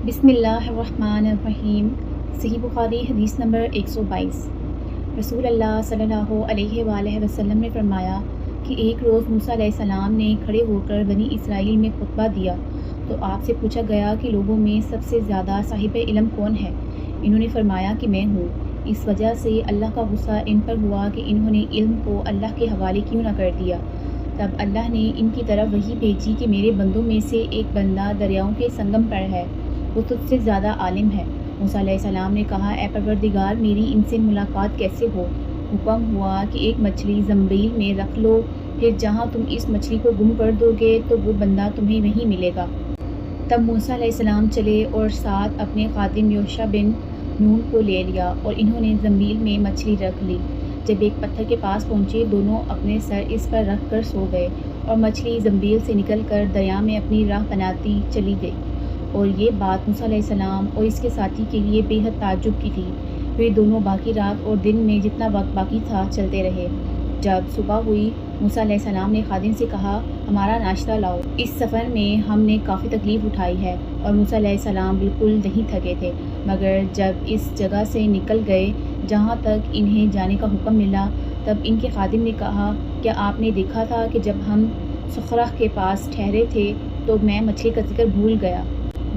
بسم اللہ الرحمن الرحیم۔ صحیح بخاری حدیث نمبر 122۔ رسول اللہ صلی اللہ علیہ وآلہ وسلم نے فرمایا کہ ایک روز موسیٰ علیہ السلام نے کھڑے ہو کر بنی اسرائیل میں خطبہ دیا تو آپ سے پوچھا گیا کہ لوگوں میں سب سے زیادہ صاحب علم کون ہے؟ انہوں نے فرمایا کہ میں ہوں۔ اس وجہ سے اللہ کا غصہ ان پر ہوا کہ انہوں نے علم کو اللہ کے حوالے کیوں نہ کر دیا۔ تب اللہ نے ان کی طرف وحی بھیجی کہ میرے بندوں میں سے ایک بندہ دریاؤں کے سنگم پر ہے، وہ تجھ سے زیادہ عالم ہے۔ موسیٰ علیہ السلام نے کہا، اے پروردگار، میری ان سے ملاقات کیسے ہو؟ حکم ہوا کہ ایک مچھلی زنبیل میں رکھ لو، پھر جہاں تم اس مچھلی کو گم کر دو گے تو وہ بندہ تمہیں وہیں ملے گا۔ تب موسیٰ علیہ السلام چلے اور ساتھ اپنے خادم یوشع بن نون کو لے لیا اور انہوں نے زنبیل میں مچھلی رکھ لی۔ جب ایک پتھر کے پاس پہنچے، دونوں اپنے سر اس پر رکھ کر سو گئے اور مچھلی زنبیل سے نکل کر دریا میں اپنی راہ بناتی چلی گئی۔ اور یہ بات موسیٰ علیہ السلام اور اس کے ساتھی کے لیے بے حد تعجب کی تھی۔ پھر دونوں باقی رات اور دن میں جتنا وقت باقی تھا چلتے رہے۔ جب صبح ہوئی، موسیٰ علیہ السلام نے خادم سے کہا، ہمارا ناشتہ لاؤ، اس سفر میں ہم نے کافی تکلیف اٹھائی ہے۔ اور موسیٰ علیہ السلام بالکل نہیں تھکے تھے، مگر جب اس جگہ سے نکل گئے جہاں تک انہیں جانے کا حکم ملا، تب ان کے خادم نے کہا، کیا آپ نے دیکھا تھا کہ جب ہم صخرہ کے پاس ٹھہرے تھے تو میں مچھلی کا ذکر بھول گیا؟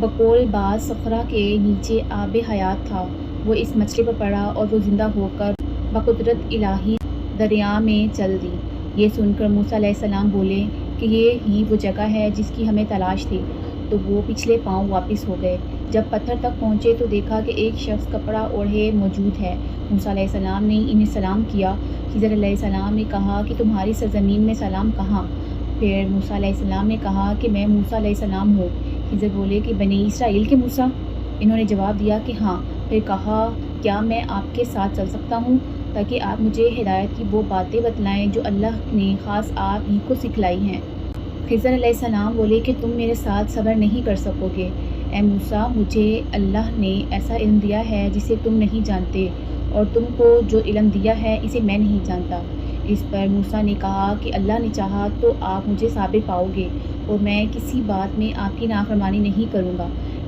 بقول باز صخرہ کے نیچے آب حیات تھا، وہ اس مچھلی پر پڑا اور وہ زندہ ہو کر بقدرت الہی دریا میں چل دی۔ یہ سن کر موسیٰ علیہ السلام بولے کہ یہ ہی وہ جگہ ہے جس کی ہمیں تلاش تھی، تو وہ پچھلے پاؤں واپس ہو گئے۔ جب پتھر تک پہنچے تو دیکھا کہ ایک شخص کپڑا اوڑھے موجود ہے۔ موسیٰ علیہ السلام نے انہیں سلام کیا۔ خضر علیہ السلام نے کہا کہ تمہاری سرزمین میں سلام کہاں؟ پھر موسیٰ علیہ السلام نے کہا کہ میں موسیٰ علیہ السلام ہوں۔ خضر بولے کہ بنی اسرائیل کے موسیٰ؟ انہوں نے جواب دیا کہ ہاں۔ پھر کہا، کیا میں آپ کے ساتھ چل سکتا ہوں تاکہ آپ مجھے ہدایت کی وہ باتیں بتلائیں جو اللہ نے خاص آپ ہی کو سکھلائی ہیں؟ خضر علیہ السلام بولے کہ تم میرے ساتھ صبر نہیں کر سکو گے۔ اے موسیٰ، مجھے اللہ نے ایسا علم دیا ہے جسے تم نہیں جانتے، اور تم کو جو علم دیا ہے اسے میں نہیں جانتا۔ اس پر موسیٰ نے کہا کہ اللہ نے چاہا تو آپ مجھے صابر پاؤ گے اور میں کسی بات میں آپ کی نافرمانی نہیں کروں گا۔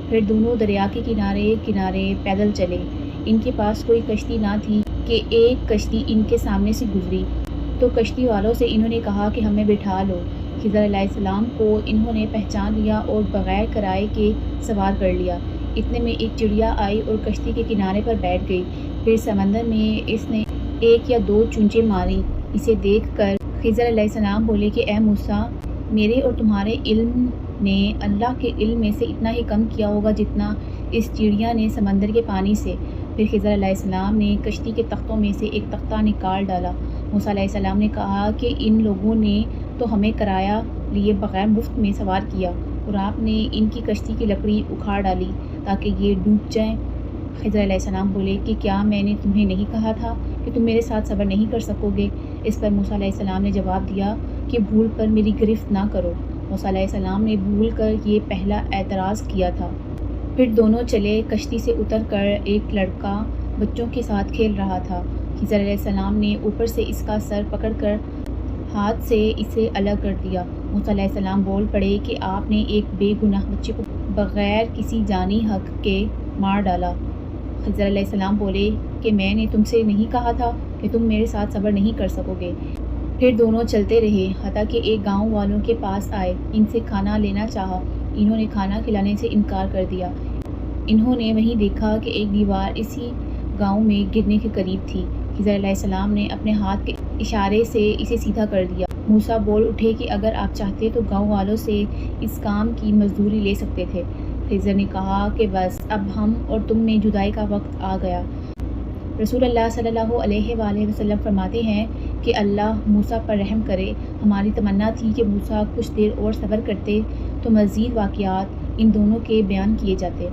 پھر دونوں دریا کے کنارے کنارے پیدل چلے۔ ان کے پاس کوئی کشتی نہ تھی کہ ایک کشتی ان کے سامنے سے گزری تو کشتی والوں سے انہوں نے کہا کہ ہمیں بٹھا لو۔ خضر علیہ السلام کو انہوں نے پہچان لیا اور بغیر کرائے کے سوار کر لیا۔ اتنے میں ایک چڑیا آئی اور کشتی کے کنارے پر بیٹھ گئی۔ پھر سمندر میں اس نے ایک یا دو چونچیں ماری۔ اسے دیکھ کر خضر علیہ السلام بولے کہ اے موسیٰ، میرے اور تمہارے علم نے اللہ کے علم میں سے اتنا ہی کم کیا ہوگا جتنا اس چڑیا نے سمندر کے پانی سے۔ پھر خضر علیہ السلام نے کشتی کے تختوں میں سے ایک تختہ نکال ڈالا۔ موسیٰ علیہ السلام نے کہا کہ ان لوگوں نے تو ہمیں کرایہ لیے بغیر مفت میں سوار کیا اور آپ نے ان کی کشتی کی لکڑی اکھاڑ ڈالی تاکہ یہ ڈوب جائیں۔ خضر علیہ السلام بولے کہ کیا میں نے تمہیں نہیں کہا تھا کہ تم میرے ساتھ صبر نہیں کر سکو گے؟ اس پر موسیٰ علیہ السلام نے جواب دیا کہ بھول کر میری گرفت نہ کرو۔ موسیٰ علیہ السلام نے بھول کر یہ پہلا اعتراض کیا تھا۔ پھر دونوں چلے۔ کشتی سے اتر کر ایک لڑکا بچوں کے ساتھ کھیل رہا تھا۔ خضر علیہ السلام نے اوپر سے اس کا سر پکڑ کر ہاتھ سے اسے الگ کر دیا۔ موسیٰ علیہ السلام بول پڑے کہ آپ نے ایک بے گناہ بچے کو بغیر کسی جانی حق کے مار ڈالا۔ خضر علیہ السلام بولے کہ میں نے تم سے نہیں کہا تھا کہ تم میرے ساتھ صبر نہیں کر سکو گے؟ پھر دونوں چلتے رہے حتیٰ کہ ایک گاؤں والوں کے پاس آئے۔ ان سے کھانا لینا چاہا، انہوں نے کھانا کھلانے سے انکار کر دیا۔ انہوں نے وہیں دیکھا کہ ایک دیوار اسی گاؤں میں گرنے کے قریب تھی۔ خضر علیہ السلام نے اپنے ہاتھ کے اشارے سے اسے سیدھا کر دیا۔ موسیٰ بول اٹھے کہ اگر آپ چاہتے تو گاؤں والوں سے اس کام کی مزدوری لے سکتے تھے۔ خضر نے کہا کہ بس اب ہم اور تم میں جدائی کا وقت آ گیا۔ رسول اللہ صلی اللہ علیہ وآلہ وسلم فرماتے ہیں کہ اللہ موسیٰ پر رحم کرے۔ ہماری تمنا تھی کہ موسیٰ کچھ دیر اور صبر کرتے تو مزید واقعات ان دونوں کے بیان کیے جاتے۔